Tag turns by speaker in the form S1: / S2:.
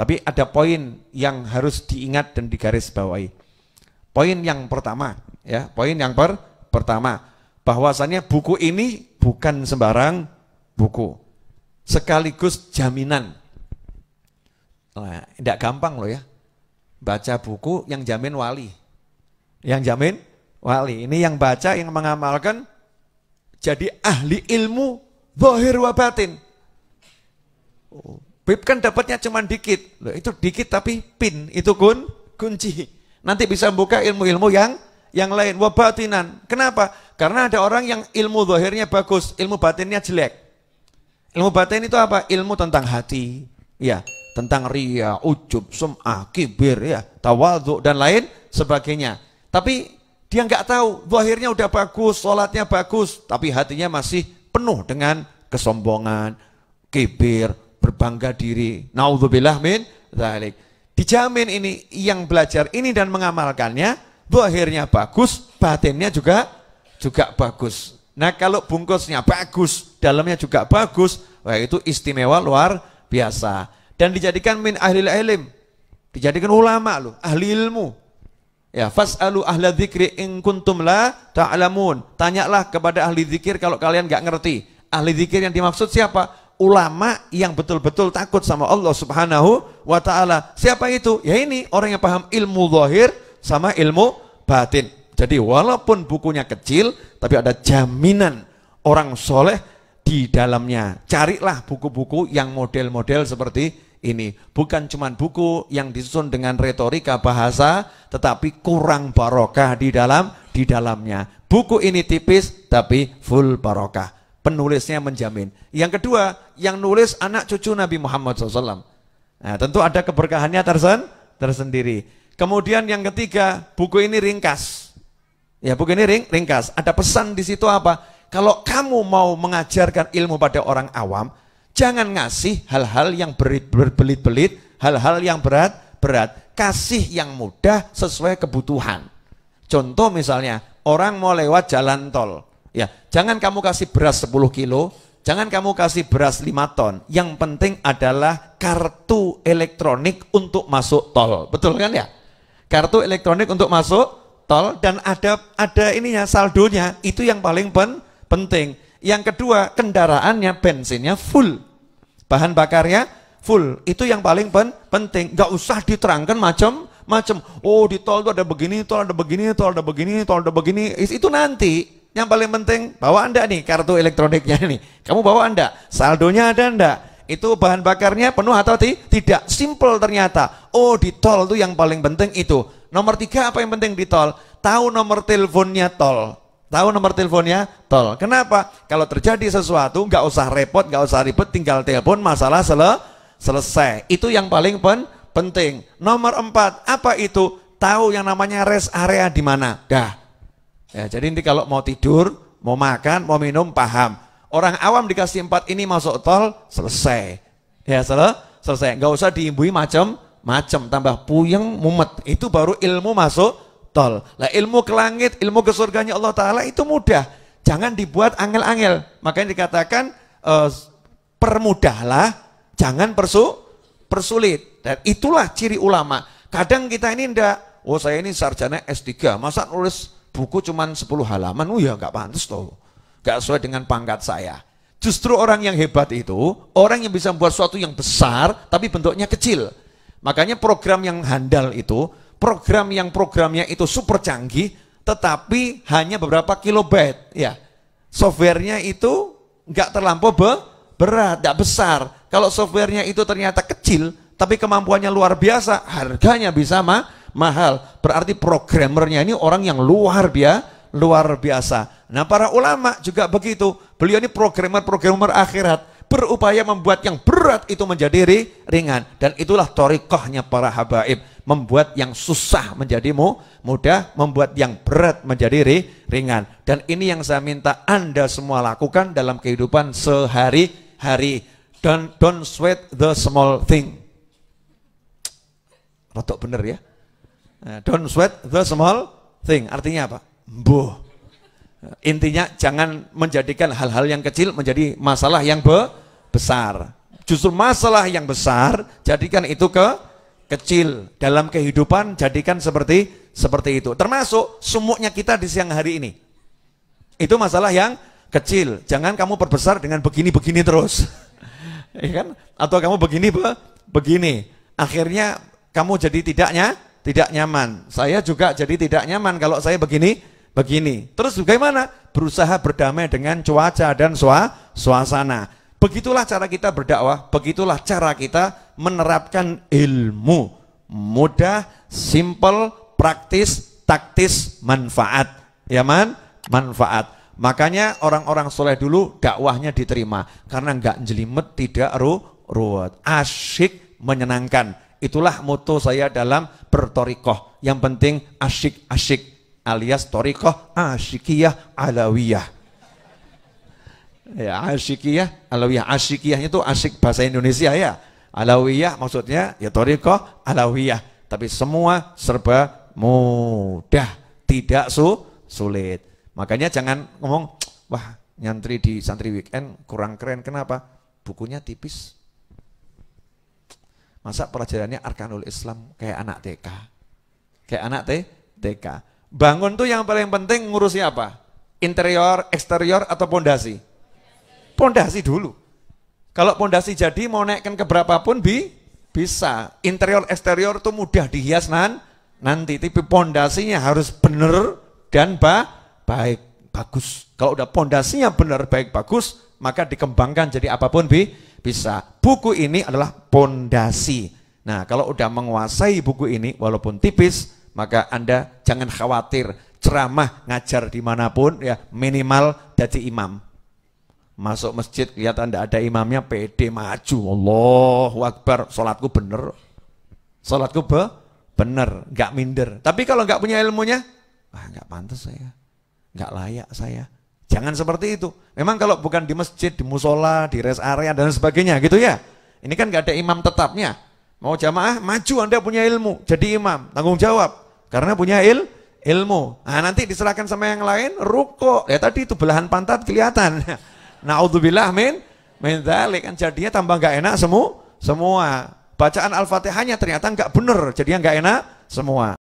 S1: Tapi ada poin yang harus diingat dan digarisbawahi. Poin yang pertama, ya, poin yang pertama, bahwasannya buku ini bukan sembarang buku, sekaligus jaminan. Nah, tidak gampang loh ya, baca buku yang jamin wali, yang jamin wali. Ini yang baca, yang mengamalkan, jadi ahli ilmu zahir wa batin. Bib kan dapatnya cuma dikit. Loh, itu dikit tapi pin, itu kunci. Nanti bisa buka ilmu-ilmu yang lain. Wabatinan. Kenapa? Karena ada orang yang ilmu zahirnya bagus, ilmu batinnya jelek. Ilmu batin itu apa? Ilmu tentang hati, ya, tentang riya, ujub, sum'ah, kibir, ya, tawadhu dan lain sebagainya. Tapi dia nggak tahu, zahirnya udah bagus, sholatnya bagus, tapi hatinya masih penuh dengan kesombongan, kibir, berbangga diri. Naudzubillah min dzalik. Dijamin ini yang belajar ini dan mengamalkannya, zahirnya bagus, batinnya juga bagus. Nah, kalau bungkusnya bagus, dalamnya juga bagus, wah itu istimewa luar biasa. Dan dijadikan min ahlil ilm, dijadikan ulama loh, ahli ilmu. Ya, fas'alu ahla dzikri in kuntum la ta'lamun. Tanyalah kepada ahli zikir kalau kalian nggak ngerti. Ahli zikir yang dimaksud siapa? Ulama yang betul-betul takut sama Allah Subhanahu wa ta'ala. Siapa itu? Ya ini orang yang paham ilmu zahir sama ilmu batin. Jadi walaupun bukunya kecil, tapi ada jaminan orang soleh di dalamnya. Carilah buku-buku yang model-model seperti ini. Bukan cuma buku yang disusun dengan retorika bahasa, tetapi kurang barokah di dalamnya. Buku ini tipis tapi full barokah. Penulisnya menjamin. Yang kedua, yang nulis anak cucu Nabi Muhammad SAW. Nah, tentu ada keberkahannya tersendiri. Kemudian yang ketiga, buku ini ringkas. Ya, buku ini ringkas. Ada pesan di situ apa? Kalau kamu mau mengajarkan ilmu pada orang awam, jangan ngasih hal-hal yang berbelit-belit, hal-hal yang berat-berat. Kasih yang mudah sesuai kebutuhan. Contoh misalnya, orang mau lewat jalan tol. Ya, jangan kamu kasih beras 10 kilo, jangan kamu kasih beras 5 ton. Yang penting adalah kartu elektronik untuk masuk tol. Betul kan ya? Kartu elektronik untuk masuk tol dan ada ininya, saldonya. Itu yang paling penting. Yang kedua, kendaraannya, bensinnya full. Bahan bakarnya full. Itu yang paling penting. Gak usah diterangkan macam-macam. Oh, di tol itu ada begini, tol ada begini, tol ada begini, tol ada begini. Itu nanti. Yang paling penting, bawa Anda nih kartu elektroniknya nih. Kamu bawa Anda, saldonya ada Anda. Itu bahan bakarnya penuh atau tidak? Simple ternyata. Oh, di tol itu yang paling penting itu. Nomor 3 apa yang penting di tol? Tahu nomor teleponnya tol. Tahu nomor teleponnya tol. Kenapa? Kalau terjadi sesuatu, nggak usah repot, nggak usah ribet, tinggal telepon, masalah selesai. Itu yang paling penting. Nomor 4, apa itu? Tahu yang namanya rest area di mana. Dah. Ya, jadi ini kalau mau tidur, mau makan, mau minum, paham. Orang awam dikasih 4 ini masuk tol, selesai. Ya, selesai. Nggak usah diimbui macam-macam, tambah puyeng, mumet. Itu baru ilmu masuk tol. Lah ilmu ke langit, ilmu ke surganya Allah Ta'ala itu mudah. Jangan dibuat angel-angel. Makanya dikatakan permudahlah, jangan persulit. Dan itulah ciri ulama. Kadang kita ini ndak, oh saya ini sarjana S3, masa nulis buku cuman 10 halaman, oh ya nggak pantas loh, nggak sesuai dengan pangkat saya. Justru orang yang hebat itu, orang yang bisa membuat sesuatu yang besar, tapi bentuknya kecil. Makanya program yang handal itu, programnya itu super canggih, tetapi hanya beberapa kilobyte. Ya, softwarenya itu nggak terlampau berat, nggak besar. Kalau softwarenya itu ternyata kecil, tapi kemampuannya luar biasa, harganya bisa mahal. Berarti programmernya ini orang yang luar biasa. Nah, para ulama juga begitu. Beliau ini programmer akhirat, berupaya membuat yang berat itu menjadi ringan. Dan itulah thariqahnya para habaib, membuat yang susah menjadi mudah, membuat yang berat menjadi ringan. Dan ini yang saya minta Anda semua lakukan dalam kehidupan sehari-hari. Don't sweat the small thing. Rotok bener ya. Don't sweat the small thing. Artinya apa? Intinya jangan menjadikan hal-hal yang kecil menjadi masalah yang besar. Justru masalah yang besar, jadikan itu kecil. Dalam kehidupan, jadikan seperti itu. Termasuk sumuknya kita di siang hari ini. Itu masalah yang kecil. Jangan kamu perbesar dengan begini-begini terus. Ya kan? Atau kamu begini. Akhirnya kamu jadi tidak nyaman. Saya juga jadi tidak nyaman kalau saya begini. Terus bagaimana? Berusaha berdamai dengan cuaca dan suasana. Begitulah cara kita berdakwah, begitulah cara kita menerapkan ilmu. Mudah, simple, praktis, taktis, manfaat. Ya manfaat. Makanya orang-orang soleh dulu dakwahnya diterima. Karena enggak jelimet, tidak ruwet. Asyik, menyenangkan. Itulah moto saya dalam bertorikoh. Yang penting asyik-asyik. Alias torikoh asyikiyah alawiyah. Ya, asyikiyah alawiyah. Asyikiyah itu asyik bahasa Indonesia ya. Alawiyah maksudnya ya torikoh alawiyah. Tapi semua serba mudah, tidak sulit. Makanya jangan ngomong, wah nyantri di santri weekend kurang keren. Kenapa? Bukunya tipis. Masa pelajarannya Arkanul Islam kayak anak TK. Kayak anak TK. Bangun tuh yang paling penting ngurusnya apa? Interior, eksterior, atau pondasi? Pondasi dulu. Kalau pondasi jadi mau naikkan ke berapapun bisa. Interior, eksterior tuh mudah dihias nanti. Tapi pondasinya harus benar dan baik, bagus. Kalau udah pondasinya benar, baik, bagus, maka dikembangkan jadi apapun bisa. Buku ini adalah pondasi. Nah, kalau udah menguasai buku ini, walaupun tipis, maka Anda jangan khawatir ceramah ngajar dimanapun ya minimal jadi imam. Masuk masjid lihat Anda ada imamnya pede maju, Allahu Akbar, sholatku bener, bener, nggak minder. Tapi kalau nggak punya ilmunya, nggak pantas saya, nggak layak saya. Jangan seperti itu. Memang kalau bukan di masjid, di musola, di rest area dan sebagainya gitu ya. Ini kan nggak ada imam tetapnya. Mau jamaah, maju Anda punya ilmu, jadi imam, tanggung jawab. Karena punya ilmu. Nah, nanti diserahkan sama yang lain, ruko. Ya tadi itu belahan pantat kelihatan. Na'udzubillah min dzalik, kan jadinya tambah nggak enak semua. Bacaan Al-Fatihahnya ternyata nggak bener, jadinya nggak enak semua.